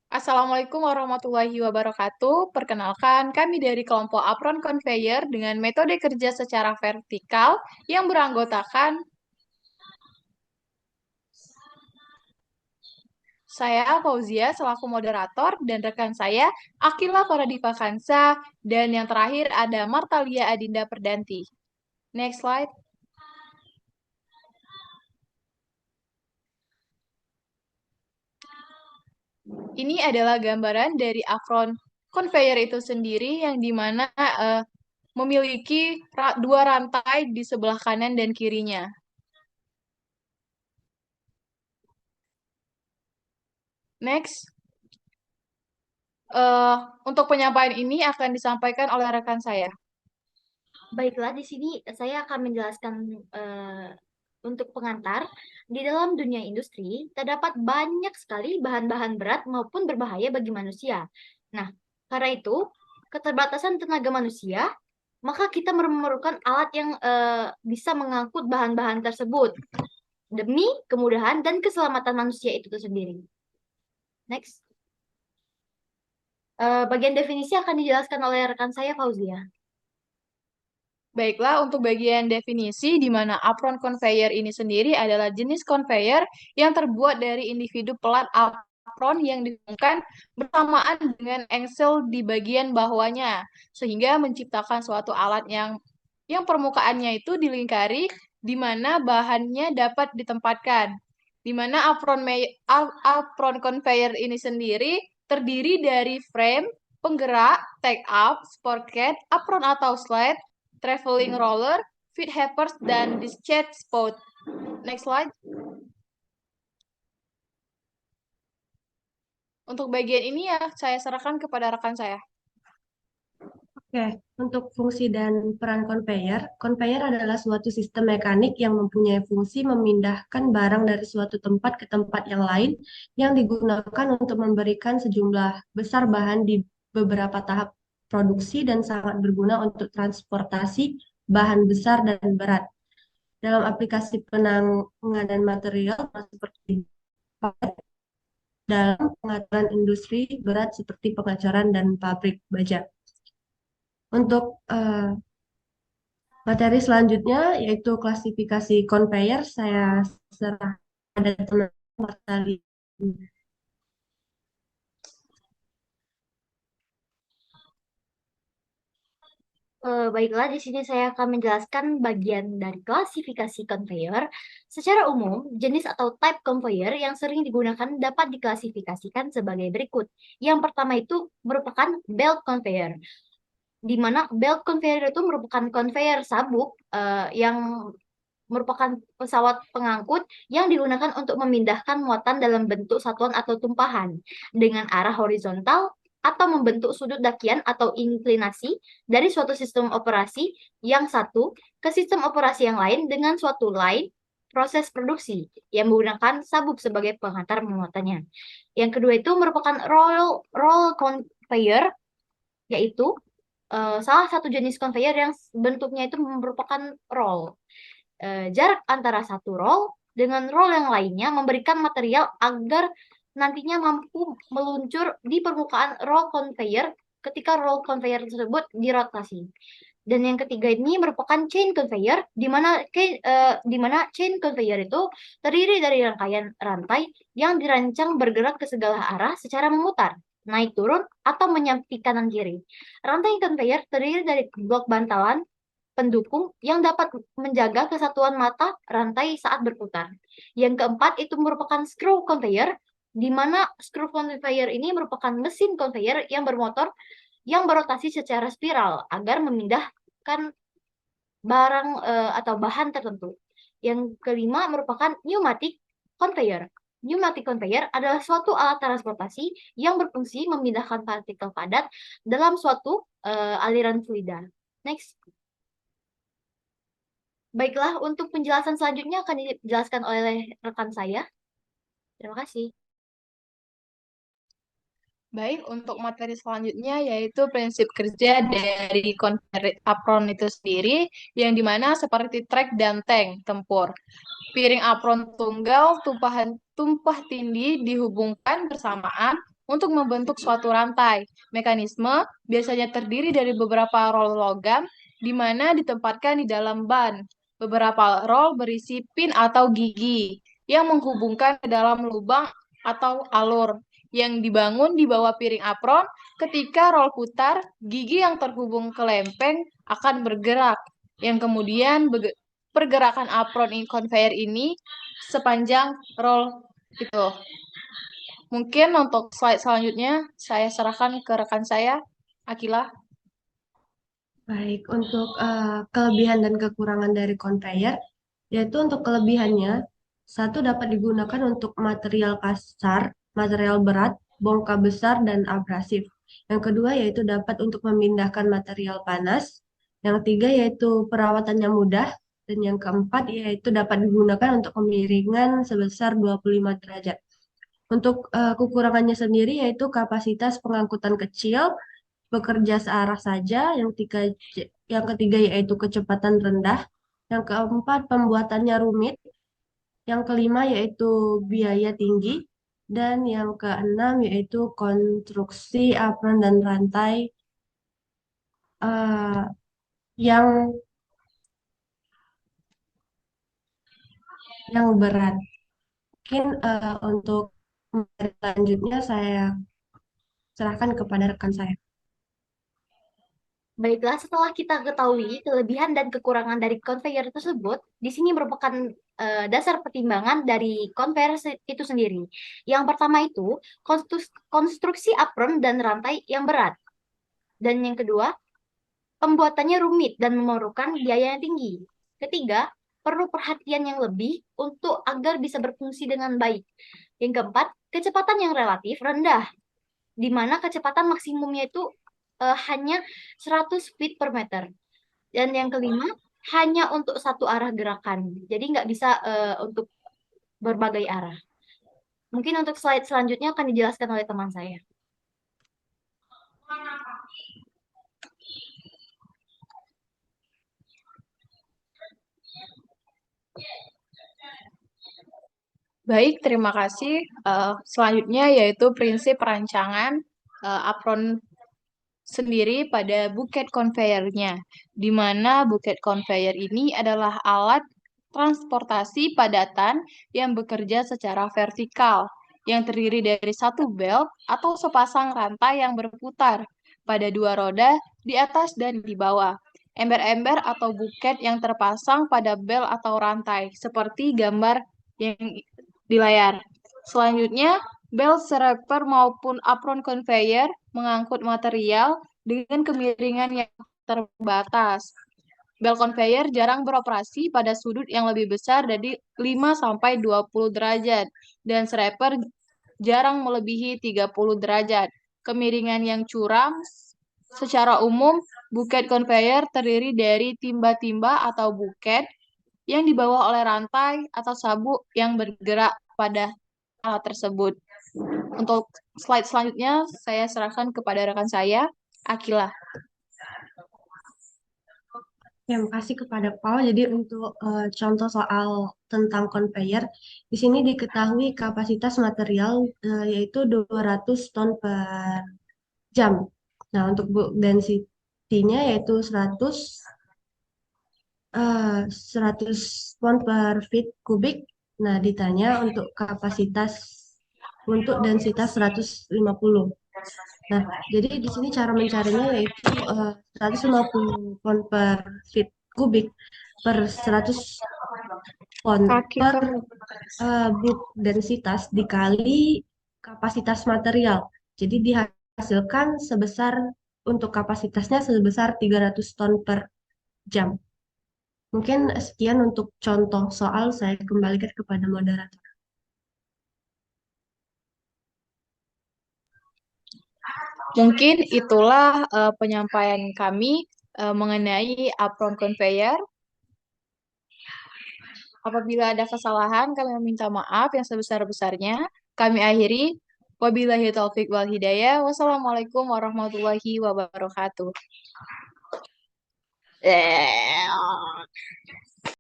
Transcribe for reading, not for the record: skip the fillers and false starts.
Assalamualaikum warahmatullahi wabarakatuh. Perkenalkan, kami dari kelompok Apron Conveyor dengan metode kerja secara vertikal yang beranggotakan saya Fauzia selaku moderator dan rekan saya Akila Faradipa Kansa dan yang terakhir ada Martalia Adinda Perdanti. Next slide. Ini adalah gambaran dari Apron Conveyor itu sendiri yang dimana memiliki dua rantai di sebelah kanan dan kirinya. Next. Eh, untuk penyampaian ini akan disampaikan oleh rekan saya. Baiklah, di sini saya akan menjelaskan untuk pengantar. Di dalam dunia industri, terdapat banyak sekali bahan-bahan berat maupun berbahaya bagi manusia. Nah, karena itu, keterbatasan tenaga manusia, maka kita memerlukan alat yang bisa mengangkut bahan-bahan tersebut demi kemudahan dan keselamatan manusia itu sendiri. Next. Bagian definisi akan dijelaskan oleh rekan saya, Fauzia. Baiklah, untuk bagian definisi, di mana apron conveyor ini sendiri adalah jenis conveyor yang terbuat dari individu pelat apron yang digabungkan bersamaan dengan engsel di bagian bawahnya, sehingga menciptakan suatu alat yang permukaannya itu dilingkari, di mana bahannya dapat ditempatkan. Di mana apron conveyor ini sendiri terdiri dari frame, penggerak, take up, sprocket, apron atau sled, traveling roller, feed helpers, dan discharge spout. Next slide. Untuk bagian ini ya saya serahkan kepada rekan saya. Oke, untuk fungsi dan peran conveyor, conveyor adalah suatu sistem mekanik yang mempunyai fungsi memindahkan barang dari suatu tempat ke tempat yang lain yang digunakan untuk memberikan sejumlah besar bahan di beberapa tahap produksi dan sangat berguna untuk transportasi bahan besar dan berat. Dalam aplikasi penanganan material seperti dalam pengacaran industri berat seperti pengacaran dan pabrik baja. Untuk materi selanjutnya yaitu klasifikasi conveyor, saya serah pada teman Martali. Baiklah, di sini saya akan menjelaskan bagian dari klasifikasi conveyor. Secara umum, jenis atau type conveyor yang sering digunakan dapat diklasifikasikan sebagai berikut. Yang pertama itu merupakan belt conveyor, di mana belt conveyor itu merupakan conveyor sabuk yang merupakan pesawat pengangkut yang digunakan untuk memindahkan muatan dalam bentuk satuan atau tumpahan dengan arah horizontal atau membentuk sudut dakian atau inklinasi dari suatu sistem operasi yang satu ke sistem operasi yang lain dengan suatu line proses produksi yang menggunakan sabuk sebagai pengantar muatannya. Yang kedua itu merupakan roll conveyor, yaitu salah satu jenis conveyor yang bentuknya itu merupakan roll. Jarak antara satu roll dengan roll yang lainnya memberikan material agar nantinya mampu meluncur di permukaan roll conveyor ketika roll conveyor tersebut dirotasi. Dan yang ketiga ini merupakan chain conveyor, di mana chain conveyor itu terdiri dari rangkaian rantai yang dirancang bergerak ke segala arah secara memutar, naik turun, atau menyamping kanan kiri. Rantai conveyor terdiri dari blok bantalan pendukung yang dapat menjaga kesatuan mata rantai saat berputar. Yang keempat itu merupakan screw conveyor, di mana screw conveyor ini merupakan mesin conveyor yang bermotor yang berotasi secara spiral agar memindahkan barang atau bahan tertentu. Yang kelima merupakan pneumatic conveyor. Pneumatic conveyor adalah suatu alat transportasi yang berfungsi memindahkan partikel padat dalam suatu aliran fluida. Next. Baiklah, untuk penjelasan selanjutnya akan dijelaskan oleh rekan saya. Terima kasih. Baik, untuk materi selanjutnya yaitu prinsip kerja dari conveyor apron itu sendiri, yang dimana seperti trek dan tank tempur. Piring apron tunggal, tumpahan tumpah tindih dihubungkan bersamaan untuk membentuk suatu rantai. Mekanisme biasanya terdiri dari beberapa rol logam di mana ditempatkan di dalam ban. Beberapa rol berisi pin atau gigi yang menghubungkan ke dalam lubang atau alur yang dibangun di bawah piring apron. Ketika rol putar, gigi yang terhubung ke lempeng akan bergerak, yang kemudian pergerakan apron conveyor ini sepanjang roll gitu. Mungkin untuk slide selanjutnya saya serahkan ke rekan saya, Akila. Baik, untuk kelebihan dan kekurangan dari conveyor, yaitu untuk kelebihannya, satu dapat digunakan untuk material kasar, material berat, bongkah besar, dan abrasif. Yang kedua yaitu dapat untuk memindahkan material panas. Yang ketiga yaitu perawatannya mudah. Dan yang keempat yaitu dapat digunakan untuk kemiringan sebesar 25 derajat. Untuk kekurangannya sendiri yaitu kapasitas pengangkutan kecil, bekerja searah saja. Yang ketiga yaitu kecepatan rendah. Yang keempat pembuatannya rumit. Yang kelima yaitu biaya tinggi. Dan yang keenam yaitu konstruksi apron dan rantai eh, yang berat. Mungkin untuk materi selanjutnya saya serahkan kepada rekan saya. Baiklah, setelah kita ketahui kelebihan dan kekurangan dari conveyor tersebut, di sini merupakan dasar pertimbangan dari conveyor itu sendiri. Yang pertama itu, konstruksi apron dan rantai yang berat. Dan yang kedua, pembuatannya rumit dan memerlukan biaya yang tinggi. Ketiga, perlu perhatian yang lebih untuk agar bisa berfungsi dengan baik. Yang keempat, kecepatan yang relatif rendah, di mana kecepatan maksimumnya itu hanya 100 feet per meter. Dan yang kelima, hanya untuk satu arah gerakan. Jadi nggak bisa untuk berbagai arah. Mungkin untuk slide selanjutnya akan dijelaskan oleh teman saya. Baik, terima kasih. Selanjutnya yaitu prinsip perancangan apron sendiri pada buket conveyor-nya, di mana buket conveyor ini adalah alat transportasi padatan yang bekerja secara vertikal, yang terdiri dari satu belt atau sepasang rantai yang berputar pada dua roda di atas dan di bawah. Ember-ember atau buket yang terpasang pada bel atau rantai, seperti gambar yang di layar. Selanjutnya, belt serepper maupun apron conveyor mengangkut material dengan kemiringan yang terbatas. Belt conveyor jarang beroperasi pada sudut yang lebih besar dari 5-20 derajat dan serepper jarang melebihi 30 derajat. Kemiringan yang curam secara umum, buket conveyor terdiri dari timba-timba atau buket yang dibawa oleh rantai atau sabuk yang bergerak pada alat tersebut. Untuk slide selanjutnya, saya serahkan kepada rekan saya, Akila. Terima kasih kepada Paul. Jadi untuk contoh soal tentang conveyor, di sini diketahui kapasitas material yaitu 200 ton per jam. Nah, untuk density-nya yaitu 100 pound per feet kubik. Nah, ditanya untuk untuk densitas 150. Nah, jadi di sini cara mencarinya yaitu 150 pound per feet kubik per 100 pound per densitas dikali kapasitas material. Jadi dihasilkan untuk kapasitasnya sebesar 300 ton per jam. Mungkin sekian untuk contoh soal, saya kembalikan kepada moderator. Mungkin itulah penyampaian kami mengenai apron conveyor. Apabila ada kesalahan, kami meminta maaf yang sebesar-besarnya. Kami akhiri. Wabillahi taufik wal hidayah. Wassalamualaikum warahmatullahi wabarakatuh.